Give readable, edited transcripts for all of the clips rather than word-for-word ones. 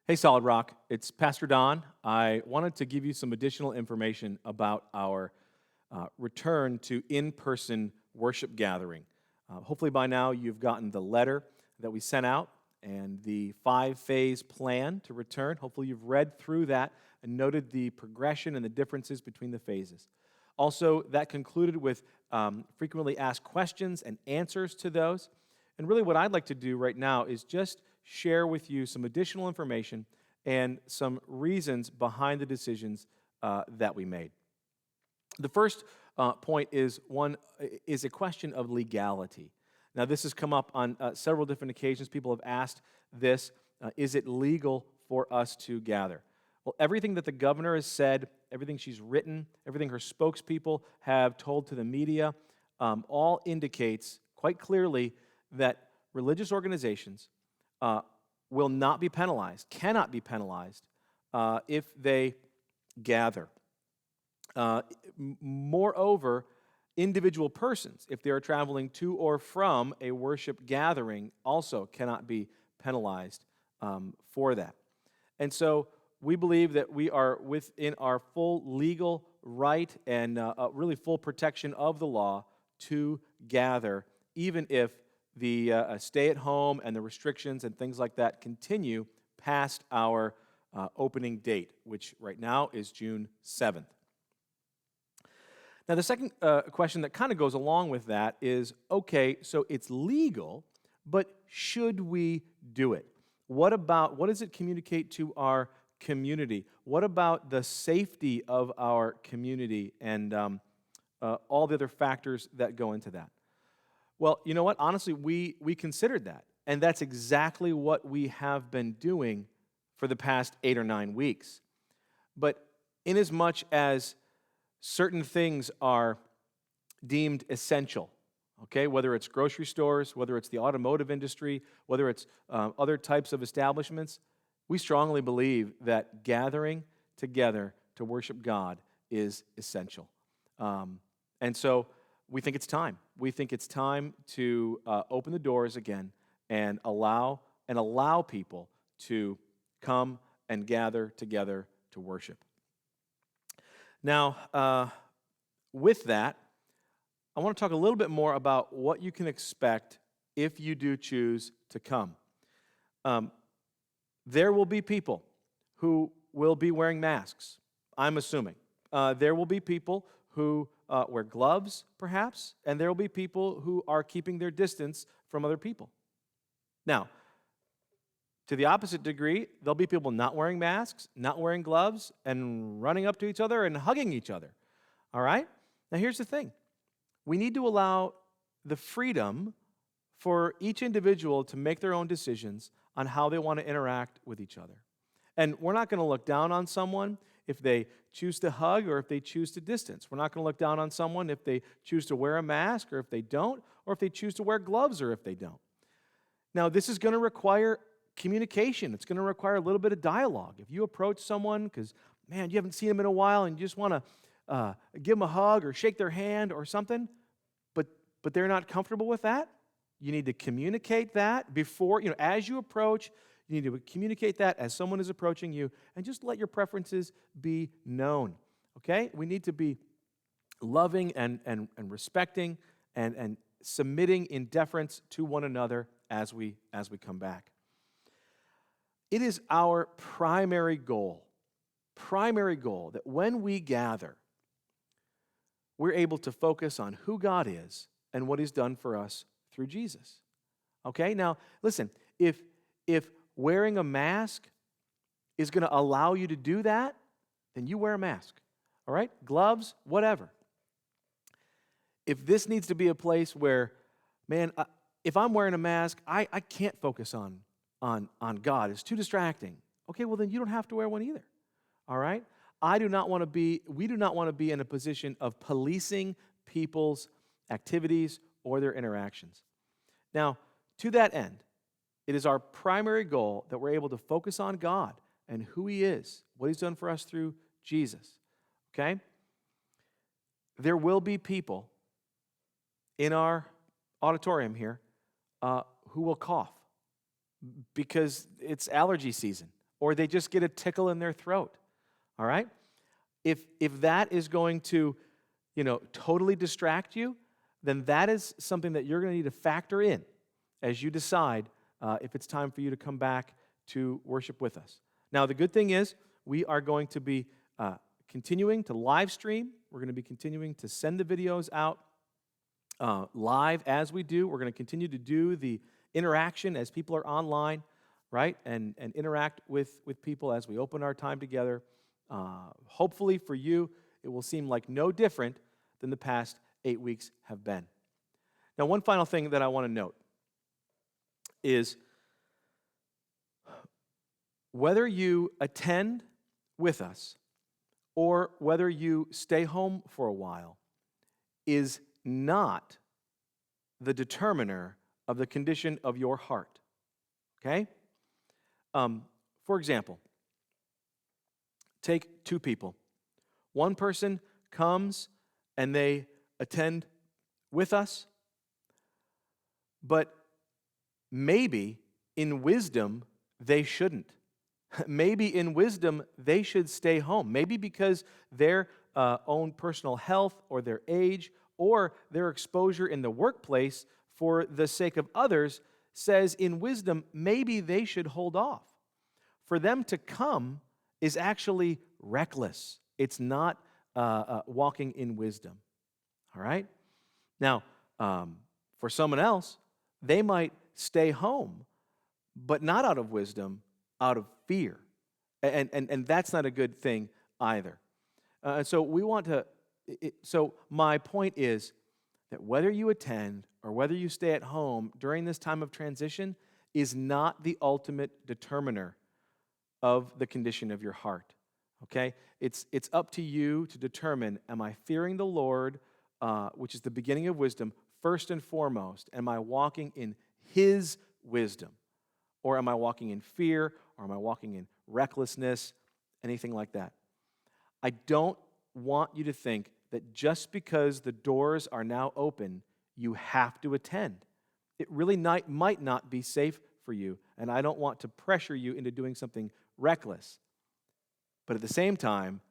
Hey, Solid Rock. It's Pastor Don. I wanted to give you some additional information about our return to in person worship gathering. Hopefully, by now, you've gotten the letter that we sent out and the 5-phase plan to return. Hopefully, you've read through that and noted the progression and the differences between the phases. Also, that concluded with frequently asked questions and answers to those. And really, what I'd like to do right now is just share with you some additional information and some reasons behind the decisions that we made. The first point is a question of legality. Now, this has come up on several different occasions. People have asked this: is it legal for us to gather? Well, everything that the governor has said, everything she's written, everything her spokespeople have told to the media, all indicates quite clearly that religious organizations will not be penalized, cannot be penalized, if they gather. Moreover, individual persons, if they are traveling to or from a worship gathering, also cannot be penalized for that. And so we believe that we are within our full legal right and really full protection of the law to gather, even if the stay-at-home and the restrictions and things like that continue past our opening date, which right now is June 7th. Now, the second question that kind of goes along with that is, okay, so it's legal, but should we do it? What does it communicate to our community? What about the safety of our community and all the other factors that go into that? Well, you know what? Honestly, we considered that, and that's exactly what we have been doing for the past 8 or 9 weeks. But inasmuch as certain things are deemed essential, okay, whether it's grocery stores, whether it's the automotive industry, whether it's other types of establishments, we strongly believe that gathering together to worship God is essential. And so we think it's time. We think it's time to open the doors again and allow people to come and gather together to worship. Now, with that, I want to talk a little bit more about what you can expect if you do choose to come. There will be people who will be wearing masks, I'm assuming. There will be people who wear gloves, perhaps, and there will be people who are keeping their distance from other people. Now, to the opposite degree, there'll be people not wearing masks, not wearing gloves, and running up to each other and hugging each other. All right? Now, here's the thing. We need to allow the freedom for each individual to make their own decisions on how they want to interact with each other. And we're not going to look down on someone if they choose to hug or if they choose to distance. We're not going to look down on someone if they choose to wear a mask or if they don't, or if they choose to wear gloves or if they don't. Now, this is going to require communication. It's going to require a little bit of dialogue. If you approach someone because, man, you haven't seen them in a while and you just want to give them a hug or shake their hand or something, but they're not comfortable with that, you need to communicate that before, as you approach. You need to communicate that as someone is approaching you, and just let your preferences be known, okay? We need to be loving and respecting and submitting in deference to one another as we come back. It is our primary goal that when we gather, we're able to focus on who God is and what He's done for us through Jesus. Okay? Now, listen, if wearing a mask is going to allow you to do that, then you wear a mask. All right? Gloves, whatever. If this needs to be a place where, man, if I'm wearing a mask, I can't focus on God. It's too distracting. Okay, well then you don't have to wear one either. All right? we do not want to be in a position of policing people's activities or their interactions. Now, to that end, it is our primary goal that we're able to focus on God and who He is, what He's done for us through Jesus. Okay? There will be people in our auditorium here who will cough because it's allergy season or they just get a tickle in their throat. All right? If that is going to, totally distract you, then that is something that you're going to need to factor in as you decide if it's time for you to come back to worship with us. Now, the good thing is we are going to be continuing to live stream. We're going to be continuing to send the videos out live as we do. We're going to continue to do the interaction as people are online, right? And interact with people as we open our time together. Hopefully for you, it will seem like no different than the past 8 weeks have been. Now, one final thing that I want to note is whether you attend with us or whether you stay home for a while is not the determiner of the condition of your heart, okay? For example, take two people. One person comes and they attend with us, but maybe in wisdom they shouldn't. Maybe in wisdom they should stay home. Maybe because their own personal health or their age or their exposure in the workplace for the sake of others says in wisdom maybe they should hold off. For them to come is actually reckless. It's not walking in wisdom. All right? Now, for someone else, they might stay home, but not out of wisdom, out of fear. And that's not a good thing either. So we want to, so my point is that whether you attend or whether you stay at home during this time of transition is not the ultimate determiner of the condition of your heart. Okay? It's up to you to determine, am I fearing the Lord, which is the beginning of wisdom, first and foremost? Am I walking in His wisdom? Or am I walking in fear? Or am I walking in recklessness? Anything like that. I don't want you to think that just because the doors are now open, you have to attend. It really might not be safe for you, and I don't want to pressure you into doing something reckless. But at the same time,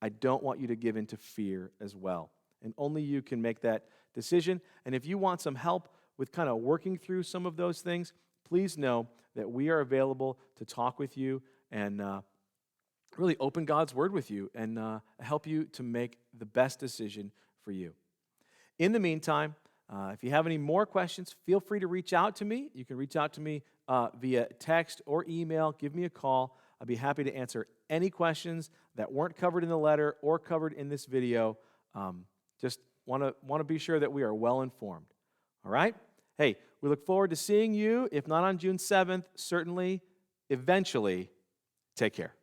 I don't want you to give in to fear as well. And only you can make that decision. And if you want some help with kind of working through some of those things, please know that we are available to talk with you and really open God's Word with you and help you to make the best decision for you. In the meantime, if you have any more questions, feel free to reach out to me. You can reach out to me via text or email. Give me a call. I'd be happy to answer any questions that weren't covered in the letter or covered in this video. Just want to be sure that we are well informed. All right? Hey, we look forward to seeing you, if not on June 7th, certainly, eventually. Take care.